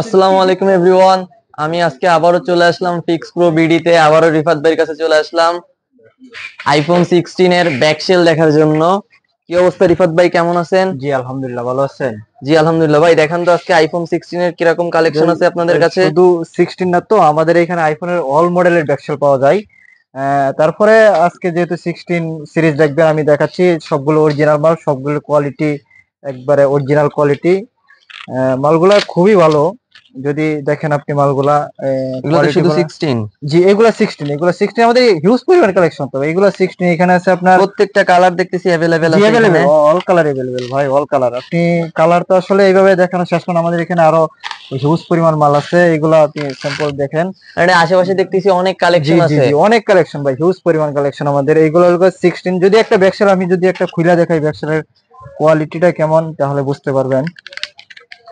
আসসালামু আলাইকুম এভরিওয়ান। আমি আজকে আবারও চলে আসলাম ফিক্স প্রো বিডিতে, আবারও রিফাত ভাইয়ের কাছে চলে আসলাম আইফোন 16 এর ব্যাকশেল দেখার জন্য। কি অবস্থা রিফাত ভাই, কেমন আছেন? জি আলহামদুলিল্লাহ, ভালো আছেন? জি আলহামদুলিল্লাহ। ভাই দেখান তো আজকে আইফোন 16 এর কিরকম কালেকশন আছে আপনাদের কাছে? শুধু 16 না তো, আমাদের এখানে আইফোনের অল মডেলের ব্যাকসেল পাওয়া যায়। তারপরে আজকে যেহেতু 16 সিরিজ দেখবেন, আমি দেখাচ্ছি সবগুলো অরিজিনাল মাল, সবগুলো কোয়ালিটি একবারে অরিজিনাল কোয়ালিটি। মালগুলা খুবই ভালো। যদি দেখেন আপনি মালগুলা এগুলো তো কোয়ালিটি শুধু গুলা। 16? জি, এগুলা 16 আমাদের হিউজ পরিমাণ কালেকশন। তো এগুলা 16 এখানে আছে আপনার। প্রত্যেকটা কালার দেখতেছি অ্যাভেলেবেল জি আছে এখানে। অ্যাভেলেবেল, অল কালার অ্যাভেলেবেল ভাই, অল কালার। আপনি কালার তো আসলে এইভাবে দেখানো শেষ করুন, আমাদের এখানে আরো হিউজ পরিমাণ মাল আছে, এগুলো আপনি স্যাম্পল দেখেন। মানে আশেপাশে দেখতেছি অনেক জি কালেকশন জি আছে। জি, অনেক কালেকশন ভাই, হিউজ পরিমাণ কালেকশন আমাদের। এইগুলো হলো 16। যদি একটা ব্যাকসেল আমি যদি একটা খুলে দেখাই ব্যাকসেলের কোয়ালিটিটা কেমন, তাহলে বুঝতে পারবেন।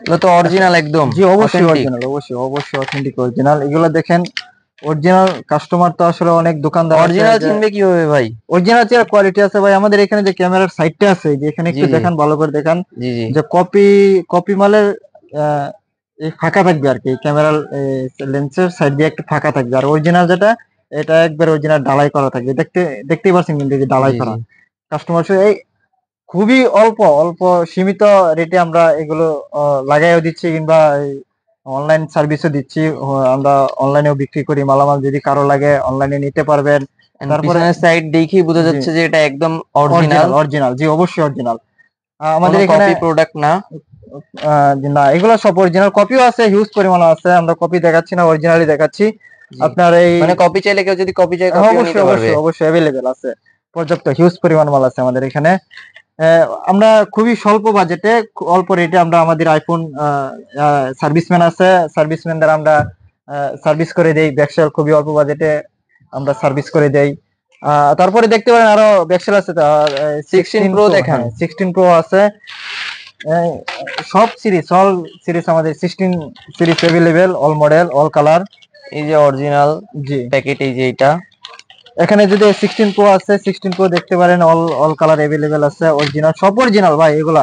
এগুলো তো অরিজিনাল একদম জি অবশ্যই অথেন্টিক। অরিজিনাল, অবশ্যই অথেন্টিক অরিজিনাল। এগুলো দেখেন অরিজিনাল। কাস্টমার তো আসলে অনেক দোকানদার আছে অরিজিনাল যে চিনবে কিভাবে ভাই? অরিজিনাল যে কোয়ালিটি আছে ভাই, আমাদের এখানে যে ক্যামেরার সাইডটা আছে, যে এখানে জি একটু জি দেখান, ভালো করে দেখান। জি জি। যে কপি কপি মালের আহ, এই ফাঁকা থাকবে আর কি, ক্যামেরার লেন্সের সাইড দিয়ে একটু ফাঁকা থাকবে। আর অরিজিনাল যেটা, এটা একবার অরিজিনাল ঢালাই করা থাকবে। দেখতেই পাচ্ছেন কিন্তু, এই যে ঢালাই জি জি। করা। কাস্টমার এই খুবই অল্প অল্প সীমিত রেটে আমরা এগুলো লাগাইও দিচ্ছি, কিংবা অনলাইন সার্ভিসও দিচ্ছি। আমরা অনলাইনেও বিক্রি করি মালামাল, যদি কারো লাগে অনলাইনে নিতে পারবেন। তারপরে পিছনের সাইড দেখেই বোঝা জি, যাচ্ছে যে এটা একদম অরিজিনাল, অরিজিনাল অরিজিনাল, জি অবশ্যই অরিজিনাল। কোনো আমাদের এখানে কপি প্রোডাক্ট না। জি না, এগুলো সব অরিজিনাল। কপিও আছে, হিউজ পরিমাণ আছে। আমরা কপি দেখাচ্ছি না, অরিজিনালই দেখাচ্ছি। জি, আপনার এই মানে কপি চাইলে কেউ যদি কপি চাই কপিও অবশ্যই নিতে পারবে। অবশ্যই অবশ্যই অ্যাভেলেবেল আছে। পর্যাপ্ত হিউজ পরিমাণ মাল আছে আমাদের এখানে। আমরা খুবই স্বল্প বাজেটে, অল্প রেটে আমরা আমাদের আইফোন সার্ভিসম্যান আছে, সার্ভিসম্যান দ্বারা আমরা সার্ভিস করে দেই। ব্যাকসেল খুবই অল্প বাজেটে আমরা সার্ভিস করে দেই। তারপরে দেখতে পারেন আরো ব্যাকসেল আছে। 16 16 প্রো প্রো, দেখান। হ্যাঁ 16 প্রো আছে। আহ, সব সিরিজ, অল সিরিজ আমাদের 16 series available, all model, all colour. এই যে অরিজিনাল জি, প্যাকেট, এই যে এটা। এখানে যদি 16 প্রো আছে, 16 প্রো দেখতে পারেন, অল অল কালার অ্যাভেলেবেল আছে। অরিজিনাল, সব অরিজিনাল ভাই। এগুলা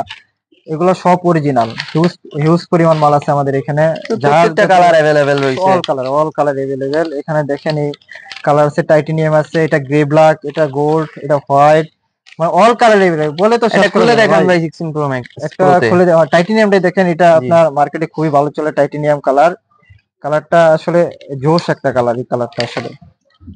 এগুলো সব অরিজিনাল। হিউজ হিউজ পরিমাণ মাল আছে আমাদের এখানে। তো যার প্রত্যেকটা যত কালার অ্যাভেলেবেল রয়েছে। All colour available. এখানে দেখেন এই কালার আছে, টাইটেনিয়াম আছে, এটা গ্রে ব্ল্যাক, এটা গোল্ড, এটা হোয়াইট, মানে অল কালার অ্যাভেলেবেল। বলে তো শেষ এটা করা খুলে যাবে না দেখান ভাই। ভাই 16 প্রো ম্যাক্স একটা প্রোতে। খুলে দেওয়া টাইটেনিয়ামটাই দেখেন, এটা জি, আপনার মার্কেটে খুবই ভালো চলে। টাইটেনিয়াম কালার, কালারটা আসলে জোশ একটা কালার। এই কালারটা আসলে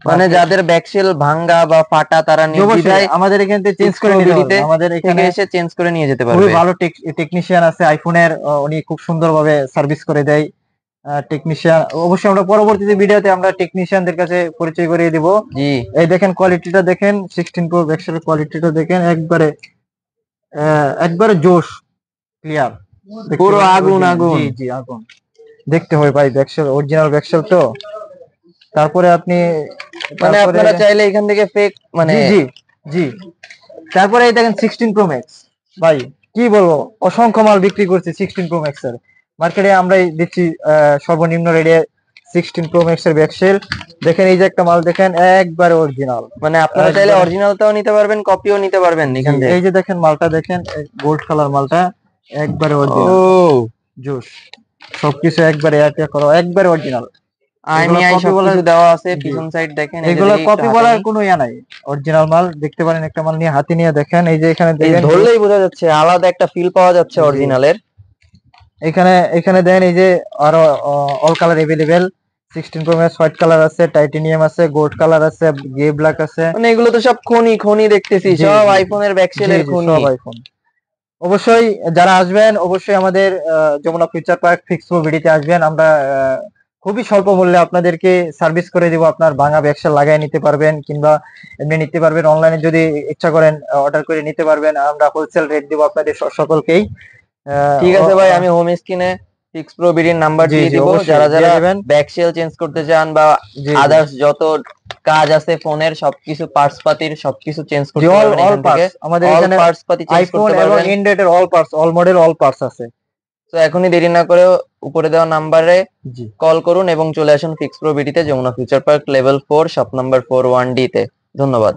মানে মার্কেট, যাদের ব্যাকসেল ভাঙ্গা বা ফাটা তারা অবশ্যই নির্দ্বিধায় আমাদের এখান থেকে চেঞ্জ 6 করে প্রো নিতে বিডিতে পারবেন। আমাদের থেকে এখানে এসে চেঞ্জ করে নিয়ে যেতে খুবই পারবে। ভালো টেকনিশিয়ান আছে আইফোনের। উনি খুব সুন্দরভাবে সার্ভিস করে দেয়। টেকনিশিয়ান অবশ্যই আমরা পরবর্তীতে ভিডিওতে আমরা টেকনিশিয়ানদের কাছে পরিচয় করিয়ে দিব। জি, এই দেখেন কোয়ালিটিটা দেখেন, 16 প্রো ব্যাকসেলের কোয়ালিটিটা দেখেন, একবারে একবারে জোশ, ক্লিয়ার। দেখতে পুরো পারেন আগুন original। জি আগুন। জি, আগুন। দেখতে হয় ভাই, ব্যাকসেল অরিজিনাল ব্যাকসেল তো। তারপরে আপনি, মানে তারপরে আপনারা চাইলে এখান থেকে ফেক মানে জি জি জি, তারপরে এই দেখেন 16 প্রো ম্যাক্স ভাই, কি বলবো, অসংখ্য মাল বিক্রি করছে 16 প্রো ম্যাক্স এর। মার্কেটে আমরাই দিচ্ছি সর্বনিম্ন রেটে 16 প্রো ম্যাক্স এর ব্যাকসেল। দেখেন এই যে একটা মাল দেখেন, একবারে অরিজিনাল, মানে আপনারা চাইলে একবারে। অরিজিনালটাও নিতে পারবেন, কপিও নিতে পারবেন জি, এখান থেকে। এই যে দেখেন মালটা দেখেন, গোল্ড কালার মালটা, একবারে অরিজিনাল, ও, জোস। সবকিছু একবারে এয়ারটেক করা, একবারে অরিজিনাল। এগুলা আইএমইআই কপি বলার, সবকিছু দেওয়া আছে। জি, পিছন সাইড দেখেন, এই যে এগুলা দেখি একটু কপি হাতে বলার নেই। কোনো ইয়া নাই। অরিজিনাল মাল দেখতে পারেন, একটা মাল নিয়ে হাতে নিয়ে দেখেন, এই যে এখানে এই দেখেন ধরলেই বোঝা যাচ্ছে, আলাদা একটা ফিল পাওয়া যাচ্ছে জি, অরিজিনালের। এখানে এখানে দেন, এই যে আরো all colour available. 16 pro max white colour আছে, টাইটেনিয়াম আছে, গোল্ড কালার আছে, গ্রে ব্ল্যাক আছে। মানে এগুলো তো সব খনি খনি দেখতেছি, জি সব জি আইফোনের জি ব্যাকসেলের জি, খনি। সব আইফোন। অবশ্যই যারা আসবেন, অবশ্যই আমাদের Jamuna future park fix pro বিডিতে আসবেন। আমরা খুবই স্বল্প মূল্যে আপনাদেরকে সার্ভিস করে দিব। আপনার ভাঙা ব্যাকসেল লাগাই নিতে পারবেন, কিংবা এমনি নিতে পারবেন। অনলাইনে যদি ইচ্ছা করেন অর্ডার করে নিতে পারবেন। আমরা হোলসেল রেট দিব আপনাদের সকলকেই। আহ, ঠিক আছে ও- ভাই, আহ, আমি হোম স্ক্রিনে ফিক্স প্রো বিডির নাম্বার জি দিয়ে জি, দিব। অবশ্যই যারা দিয়ে যারা দিবেন। ব্যাকসেল চেঞ্জ করতে চান বা জি জি আদার্স যত কাজ আছে ফোনের, সবকিছু পার্টস পাতির সবকিছু চেঞ্জ জি, করতে অল পারবেন অল এখান থেকে। পার্টস আমাদের অল এখানে। পার্টস পাতি চেঞ্জ আইফোন করতে এবং পারবেন। অ্যান্ড্রয়েড এর all parts, all model, all parts আছে। তো এখনই দেরি না করে উপরে দেওয়া নাম্বারে জি। কল করুন এবং চলে আসুন ফিক্স প্রো বিডিতে, Jamuna future park level 4, shop number 41D তে। ধন্যবাদ।